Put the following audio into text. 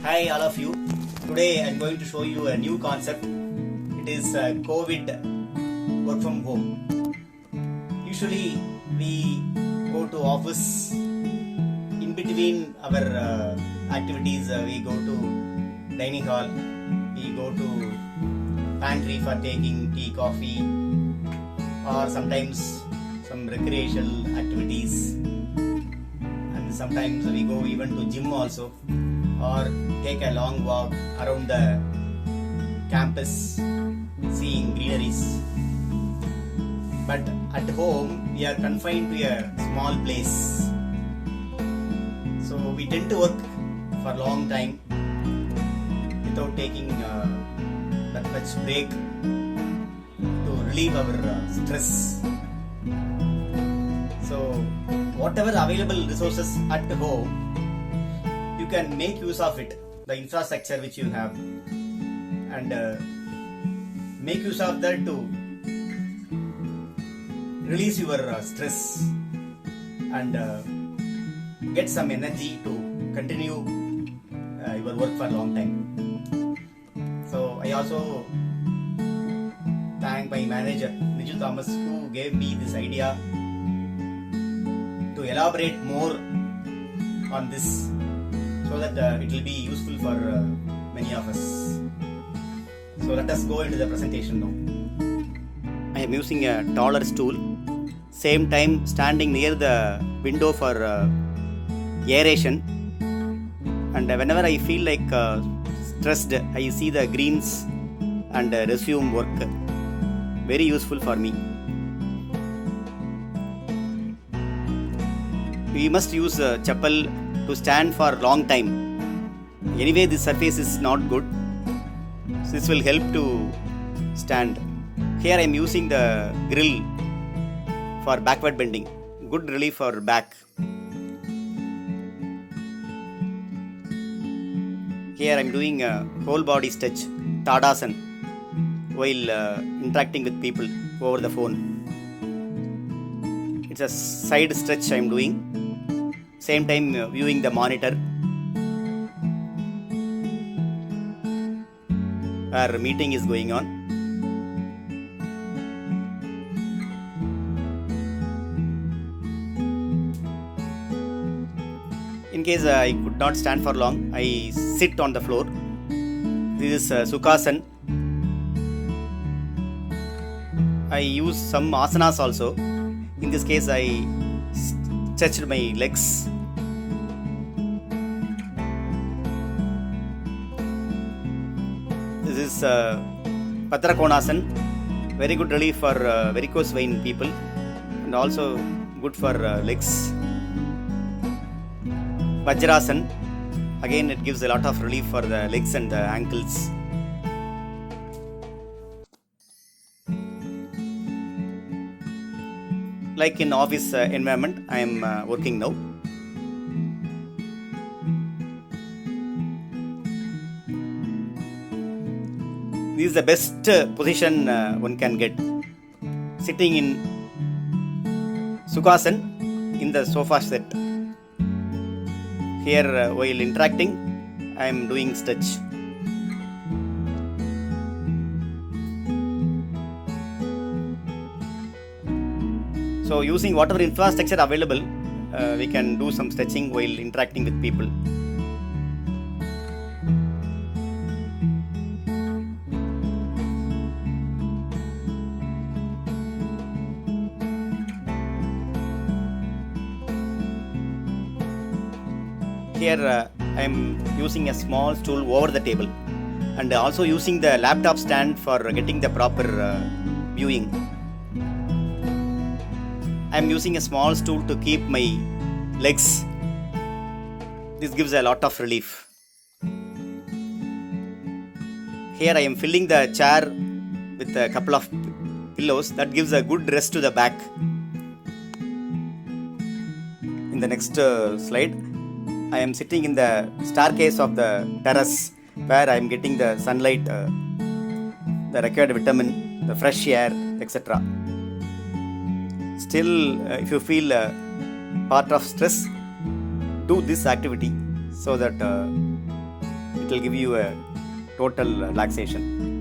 Hi all of you. Today I am going to show you a new concept. It is COVID work from home. Usually we go to office. In between our activities, we go to dining hall. We go to pantry for taking tea, coffee, or sometimes some recreational activities. And sometimes we go even to gym also, or take a long walk around the campus seeing greeneries. But at home we are confined to a small place, so we tend to work for a long time without taking that much break to relieve our stress. So whatever available resources at home, you can make use of it, the infrastructure which you have, and make use of that to release your stress and get some energy to continue your work for a long time. So I also thank my manager Niju Thomas, who gave me this idea to elaborate more on this, so that it will be useful for many of us. So let us go into the presentation now. I am using a taller stool, same time standing near the window for aeration, and whenever I feel like stressed, I see the greens and resume work. Very useful for me. We must use chappal to stand for a long time. Anyway, this surface is not good, so this will help to stand. Here I am using the grill for backward bending. Good relief for back. Here I am doing a whole body stretch, Tadasana, while interacting with people over the phone. It's a side stretch I am doing. Same time viewing the monitor where meeting is going on. In case I could not stand for long, I sit on the floor. This is Sukhasana. I use some asanas also. In this case I stretched my legs. This is Patrakonasana, very good relief for varicose vein people, and also good for legs. Vajrasana, again it gives a lot of relief for the legs and the ankles. Like in office environment, I am working now. This is the best position one can get. Sitting in Sukhasana in the sofa set. Here while interacting, I am doing stretch. So using whatever infrastructure available, we can do some stretching while interacting with people. Here I am using a small stool over the table, and also using the laptop stand for getting the proper viewing. I am using a small stool to keep my legs. This gives a lot of relief. Here I am filling the chair with a couple of pillows. That gives a good rest to the back. In the next slide, I am sitting in the staircase of the terrace, where I am getting the sunlight, the required vitamin, the fresh air, etc. Still, if you feel part of stress, do this activity so that it will give you a total relaxation.